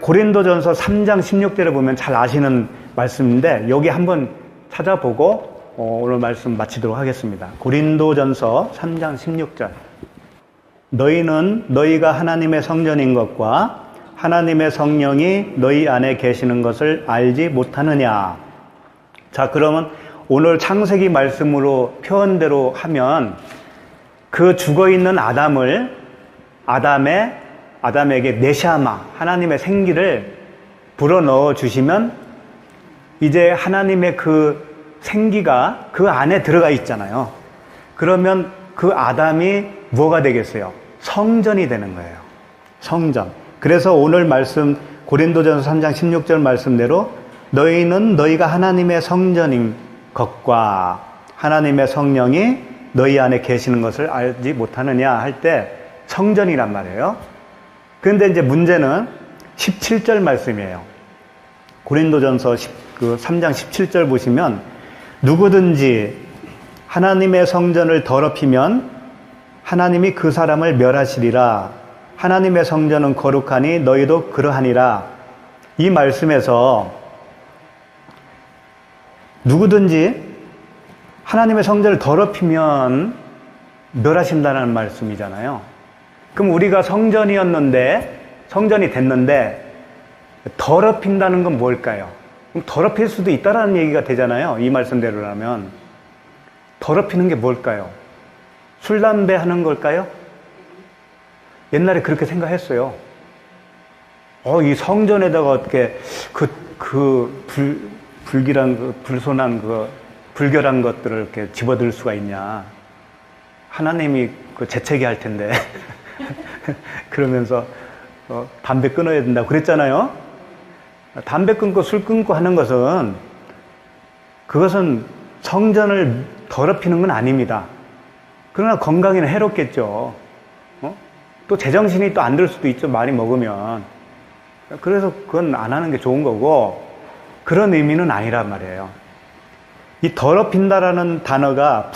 고린도전서 3장 16절에 보면 잘 아시는 말씀인데 여기 한번 찾아보고 오늘 말씀 마치도록 하겠습니다. 고린도전서 3장 16절. 너희는 너희가 하나님의 성전인 것과 하나님의 성령이 너희 안에 계시는 것을 알지 못하느냐. 자, 그러면 오늘 창세기 말씀으로 표현대로 하면 그 죽어있는 아담에게 네샤마, 하나님의 생기를 불어넣어 주시면 이제 하나님의 그 생기가 그 안에 들어가 있잖아요. 그러면 그 아담이 뭐가 되겠어요? 성전이 되는 거예요. 성전. 그래서 오늘 말씀 고린도전서 3장 16절 말씀대로 너희는 너희가 하나님의 성전인 것과 하나님의 성령이 너희 안에 계시는 것을 알지 못하느냐 할 때 성전이란 말이에요. 그런데 이제 문제는 17절 말씀이에요. 고린도전서 3장 17절 보시면 누구든지 하나님의 성전을 더럽히면 하나님이 그 사람을 멸하시리라. 하나님의 성전은 거룩하니 너희도 그러하니라. 이 말씀에서 누구든지 하나님의 성전을 더럽히면 멸하신다는 말씀이잖아요. 그럼 우리가 성전이 됐는데 더럽힌다는 건 뭘까요? 그럼 더럽힐 수도 있다라는 얘기가 되잖아요. 이 말씀대로라면. 더럽히는 게 뭘까요? 술, 담배 하는 걸까요? 옛날에 그렇게 생각했어요. 이 성전에다가 어떻게 불결한 것들을 이렇게 집어들 수가 있냐. 하나님이 재채기 할 텐데. 그러면서 담배 끊어야 된다고 그랬잖아요. 담배 끊고 술 끊고 하는 것은 그것은 성전을 더럽히는 건 아닙니다. 그러나 건강에는 해롭겠죠. 또 제정신이 또 안 들 수도 있죠. 많이 먹으면. 그래서 그건 안 하는 게 좋은 거고 그런 의미는 아니란 말이에요. 이 더럽힌다라는 단어가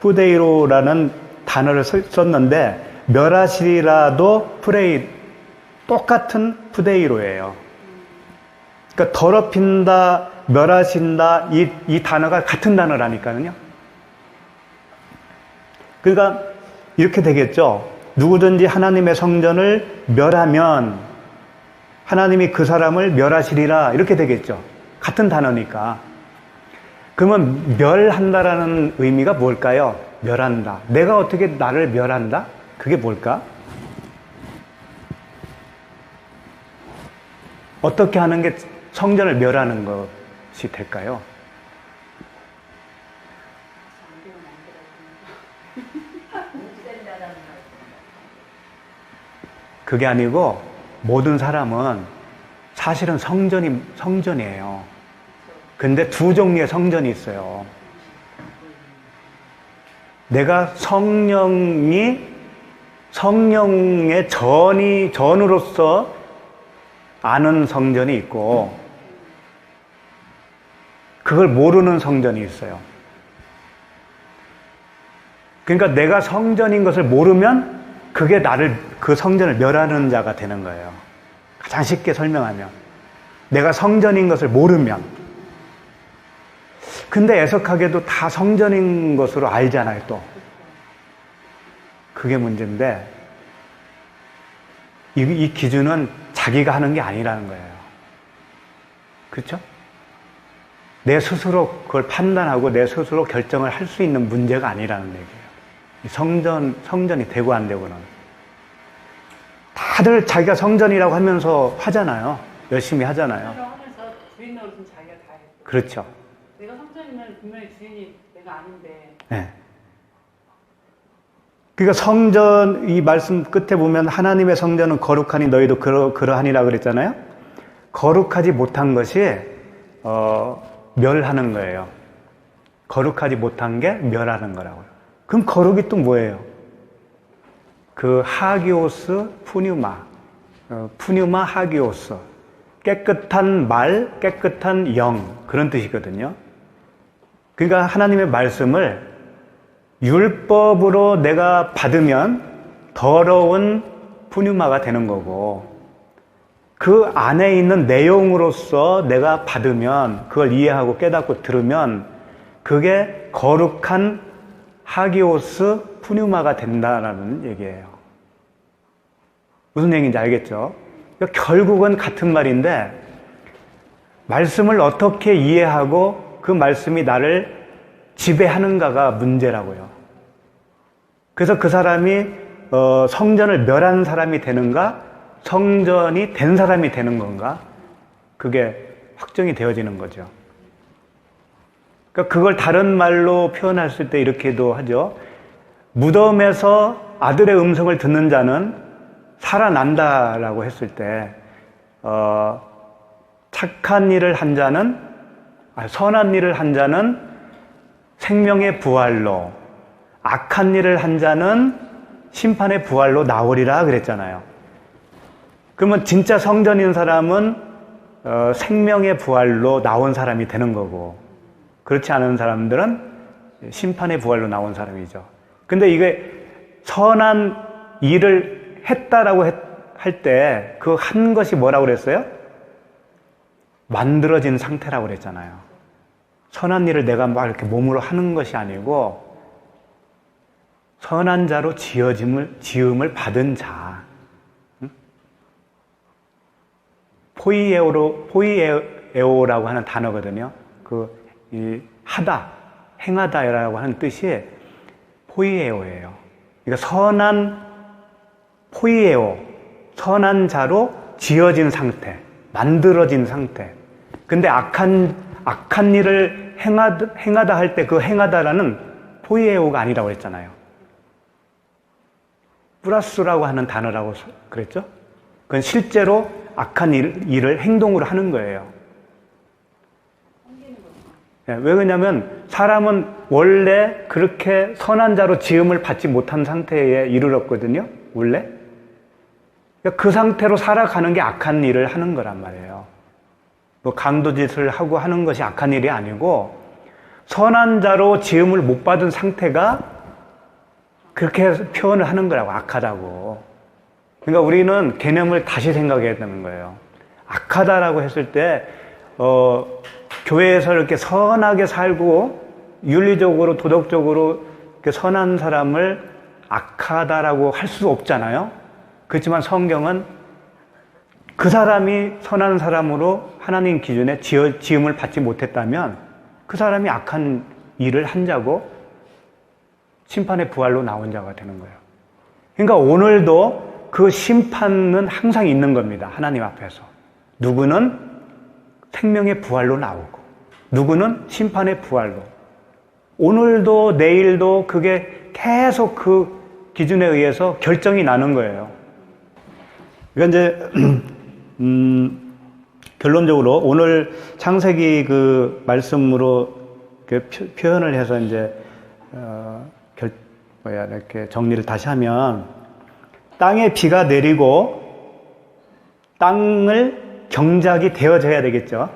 푸데이로라는 단어를 썼는데 멸하시리라도 똑같은 푸데이로예요. 그러니까 더럽힌다, 멸하신다 이 단어가 같은 단어라니까요. 그러니까 이렇게 되겠죠. 누구든지 하나님의 성전을 멸하면 하나님이 그 사람을 멸하시리라 이렇게 되겠죠. 같은 단어니까. 그러면 멸한다라는 의미가 뭘까요? 멸한다. 내가 어떻게 나를 멸한다? 그게 뭘까? 어떻게 하는 게 성전을 멸하는 것이 될까요? 그게 아니고 모든 사람은 사실은 성전이에요. 근데 두 종류의 성전이 있어요. 내가 성령의 전으로서 아는 성전이 있고 그걸 모르는 성전이 있어요. 그러니까 내가 성전인 것을 모르면 그게 그 성전을 멸하는 자가 되는 거예요. 가장 쉽게 설명하면. 내가 성전인 것을 모르면. 근데 애석하게도 다 성전인 것으로 알잖아요, 또. 그게 문제인데, 이 기준은 자기가 하는 게 아니라는 거예요. 그렇죠? 내 스스로 그걸 판단하고 내 스스로 결정을 할 수 있는 문제가 아니라는 얘기예요. 성전이 되고 안 되고는. 다들 자기가 성전이라고 하면서 하잖아요. 열심히 하잖아요.
하면서 주인 노릇은 자기가 다 했고.
그렇죠.
내가 성전이면 분명히 주인이 내가 아닌데.
네. 그러니까 성전, 이 말씀 끝에 보면 하나님의 성전은 거룩하니 너희도 그러하니라 그랬잖아요. 거룩하지 못한 것이 멸하는 거예요. 거룩하지 못한 게 멸하는 거라고요. 그럼 거룩이 또 뭐예요? 그 하기오스 푸뉴마, 푸뉴마 하기오스, 깨끗한 말, 깨끗한 영, 그런 뜻이거든요. 그러니까 하나님의 말씀을 율법으로 내가 받으면 더러운 푸뉴마가 되는 거고, 그 안에 있는 내용으로서 내가 받으면, 그걸 이해하고 깨닫고 들으면 그게 거룩한 하기오스 푸뉴마가 된다라는 얘기예요. 무슨 얘기인지 알겠죠? 그러니까 결국은 같은 말인데, 말씀을 어떻게 이해하고 그 말씀이 나를 지배하는가가 문제라고요. 그래서 그 사람이 성전을 멸한 사람이 되는가, 성전이 된 사람이 되는 건가, 그게 확정이 되어지는 거죠. 그러니까 그걸 다른 말로 표현했을 때 이렇게도 하죠. 무덤에서 아들의 음성을 듣는 자는 살아난다라고 했을 때, 착한 일을 한 자는, 선한 일을 한 자는 생명의 부활로, 악한 일을 한 자는 심판의 부활로 나오리라 그랬잖아요. 그러면 진짜 성전인 사람은 생명의 부활로 나온 사람이 되는 거고, 그렇지 않은 사람들은 심판의 부활로 나온 사람이죠. 근데 이게 선한 일을 했다라고 할 때 그 한 것이 뭐라고 그랬어요? 만들어진 상태라고 그랬잖아요. 선한 일을 내가 막 이렇게 몸으로 하는 것이 아니고 선한 자로 지음을 받은 자. 포이에오라고 하는 단어거든요. 하다, 행하다라고 하는 뜻이 포이에오예요. 그러니까 선한 포이에오, 선한 자로 지어진 상태, 만들어진 상태. 근데 악한 일을 행하다 할 때 그 행하다라는 포이에오가 아니라고 했잖아요. 플러스라고 하는 단어라고 그랬죠? 그건 실제로 악한 일을 행동으로 하는 거예요. 왜 그러냐면 사람은 원래 그렇게 선한 자로 지음을 받지 못한 상태에 이르렀거든요. 원래. 그러니까 그 상태로 살아가는 게 악한 일을 하는 거란 말이에요. 뭐 강도짓을 하고 하는 것이 악한 일이 아니고 선한 자로 지음을 못 받은 상태가 그렇게 표현을 하는 거라고, 악하다고. 그러니까 우리는 개념을 다시 생각해야 되는 거예요. 악하다라고 했을 때 교회에서 이렇게 선하게 살고 윤리적으로 도덕적으로 이렇게 선한 사람을 악하다라고 할 수 없잖아요. 그렇지만 성경은 그 사람이 선한 사람으로 하나님 기준에 지음을 받지 못했다면 그 사람이 악한 일을 한 자고 심판의 부활로 나온 자가 되는 거예요. 그러니까 오늘도 그 심판은 항상 있는 겁니다. 하나님 앞에서. 누구는 생명의 부활로 나오고 누구는 심판의 부활로. 오늘도 내일도 그게 계속 그 기준에 의해서 결정이 나는 거예요. 그러니까 이제 결론적으로 오늘 창세기 그 말씀으로 표현을 해서 이제 이렇게 정리를 다시 하면, 땅에 비가 내리고 땅을 경작이 되어져야 되겠죠.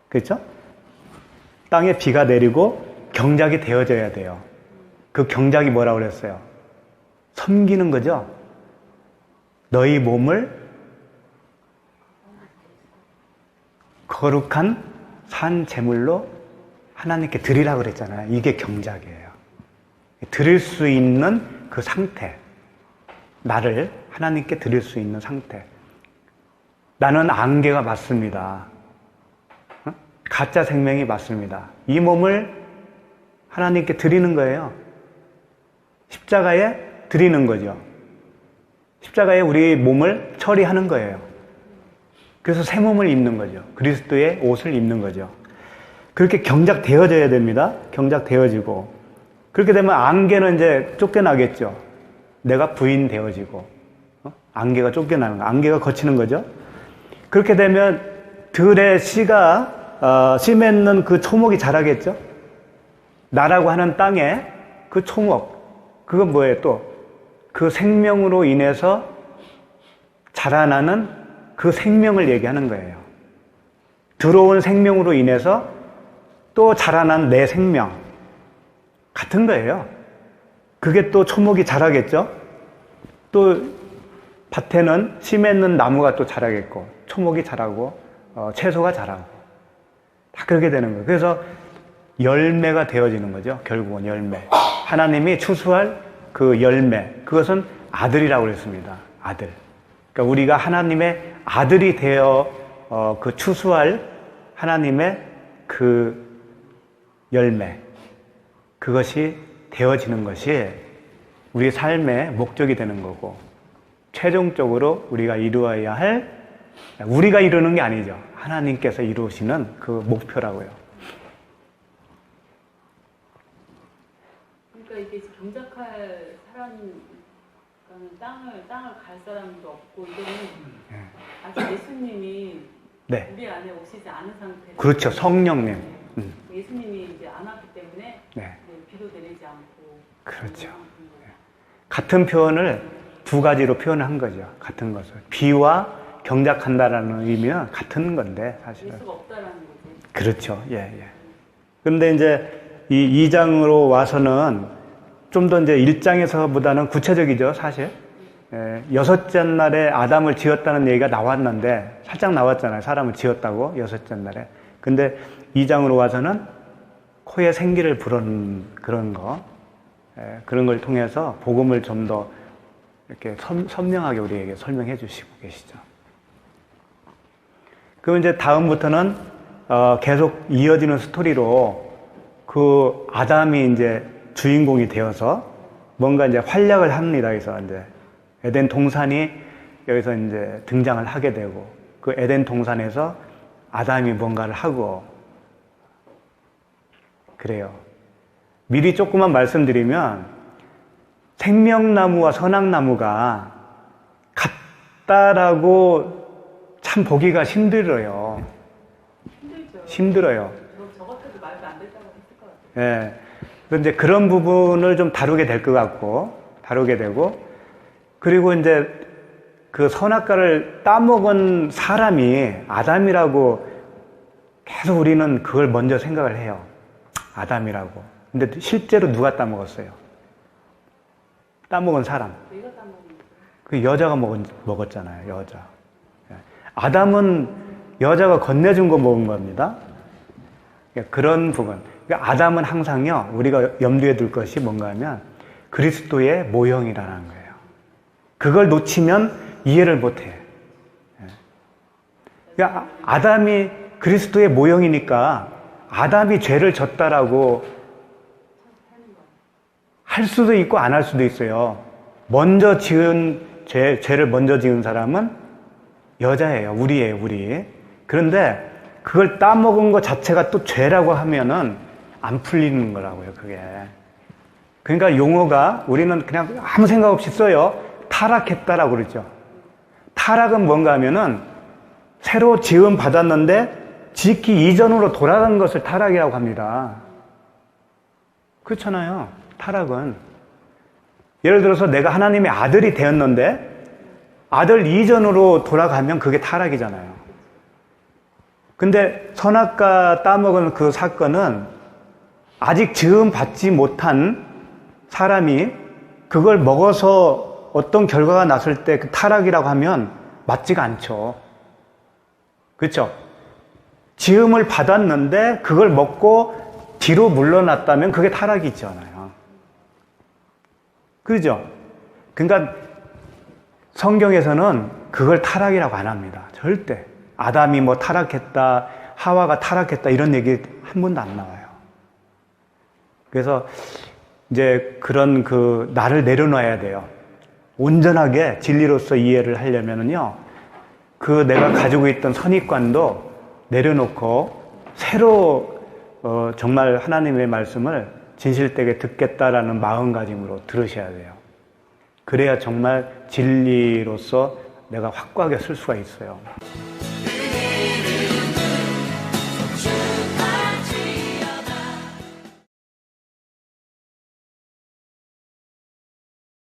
그렇죠? 땅에 비가 내리고 경작이 되어져야 돼요. 그 경작이 뭐라고 그랬어요? 섬기는 거죠. 너희 몸을 거룩한 산 제물로 하나님께 드리라고 그랬잖아요. 이게 경작이에요. 드릴 수 있는 그 상태. 나를 하나님께 드릴 수 있는 상태. 나는 안개가 맞습니다. 가짜 생명이 맞습니다. 이 몸을 하나님께 드리는 거예요. 십자가에 드리는 거죠. 십자가에 우리 몸을 처리하는 거예요. 그래서 새 몸을 입는 거죠. 그리스도의 옷을 입는 거죠. 그렇게 경작되어져야 됩니다. 경작되어지고. 그렇게 되면 안개는 이제 쫓겨나겠죠. 내가 부인되어지고. 안개가 쫓겨나는 거. 안개가 거치는 거죠. 그렇게 되면 들의 씨가 씨 맺는 그 초목이 자라겠죠. 나라고 하는 땅에 그 초목. 그건 뭐예요 또? 그 생명으로 인해서 자라나는 그 생명을 얘기하는 거예요. 들어온 생명으로 인해서 또 자라난 내 생명. 같은 거예요. 그게 또 초목이 자라겠죠? 또 밭에는 씨 맺는 나무가 또 자라겠고, 초목이 자라고, 채소가 자라고. 다 그렇게 되는 거예요. 그래서 열매가 되어지는 거죠. 결국은 열매. 하나님이 추수할 그 열매. 그것은 아들이라고 그랬습니다. 아들. 그러니까 우리가 하나님의 아들이 되어 그 추수할 하나님의 그 열매. 그것이 되어지는 것이 우리 삶의 목적이 되는 거고, 최종적으로 우리가 이루어야 할, 우리가 이루는 게 아니죠. 하나님께서 이루시는 그 목표라고요.
그러니까 이게 경작할 사람, 땅을 갈 사람도 없고, 이거는 아직 예수님이
네.
우리 안에 오시지 않은 상태.
그렇죠. 성령님.
예수님이 이제 안 왔기 때문에
네.
비도 내리지 않고.
그렇죠. 같은 표현을 두 가지로 표현을 한 거죠. 같은 것을. 비와 경작한다라는 의미는 같은 건데, 사실은.
예수가 없다라는 거지.
그렇죠. 예, 예. 그런데 이제 이 2장으로 와서는 좀 더 이제 1장에서보다는 구체적이죠, 사실. 예, 여섯째 날에 아담을 지었다는 얘기가 나왔는데, 살짝 나왔잖아요. 사람을 지었다고, 여섯째 날에. 근데 2장으로 와서는 코에 생기를 부르는 그런 거, 예, 그런 걸 통해서 복음을 좀 더 이렇게 선명하게 우리에게 설명해 주시고 계시죠. 그럼 이제 다음부터는 계속 이어지는 스토리로 그 아담이 이제 주인공이 되어서 뭔가 이제 활약을 합니다. 그래서 이제 에덴 동산이 여기서 이제 등장을 하게 되고, 그 에덴 동산에서 아담이 뭔가를 하고, 그래요. 미리 조금만 말씀드리면, 생명나무와 선악나무가 같다라고 참 보기가 힘들어요.
힘들죠.
힘들어요.
저 같아도 말도 안 됐다고 했을 것 같아요.
예. 그런데 그런 부분을 좀 다루게 될 것 같고, 다루게 되고, 그리고 이제 그 선악과를 따먹은 사람이 아담이라고 계속 우리는 그걸 먼저 생각을 해요. 아담이라고. 근데 실제로 누가 따먹었어요? 따먹은 사람.
내가 따먹은 거.
그 여자가 먹었잖아요, 여자. 아담은 여자가 건네준 거 먹은 겁니다. 그런 부분. 그러니까 아담은 항상요, 우리가 염두에 둘 것이 뭔가 하면 그리스도의 모형이라는 거예요. 그걸 놓치면 이해를 못 해. 그러니까 아담이 그리스도의 모형이니까 아담이 죄를 졌다라고 할 수도 있고 안 할 수도 있어요. 먼저 지은 죄를 먼저 지은 사람은 여자예요. 우리예요, 우리. 그런데 그걸 따먹은 것 자체가 또 죄라고 하면은 안 풀리는 거라고요, 그게. 그러니까 용어가 우리는 그냥 아무 생각 없이 써요. 타락했다라고 그러죠. 타락은 뭔가 하면은 새로 지음 받았는데 짓기 이전으로 돌아간 것을 타락이라고 합니다. 그렇잖아요. 타락은. 예를 들어서 내가 하나님의 아들이 되었는데 아들 이전으로 돌아가면 그게 타락이잖아요. 근데 선악과 따먹은 그 사건은 아직 지음 받지 못한 사람이 그걸 먹어서 어떤 결과가 났을 때 그 타락이라고 하면 맞지가 않죠. 그렇죠? 지음을 받았는데 그걸 먹고 뒤로 물러났다면 그게 타락이 있잖아요. 그렇죠? 그러니까 성경에서는 그걸 타락이라고 안 합니다. 절대. 아담이 뭐 타락했다, 하와가 타락했다 이런 얘기 한 번도 안 나와요. 그래서 이제 그런 그 나를 내려놔야 돼요. 온전하게 진리로서 이해를 하려면은요, 그 내가 가지고 있던 선입관도 내려놓고 새로 정말 하나님의 말씀을 진실되게 듣겠다라는 마음가짐으로 들으셔야 돼요. 그래야 정말 진리로서 내가 확고하게 쓸 수가 있어요.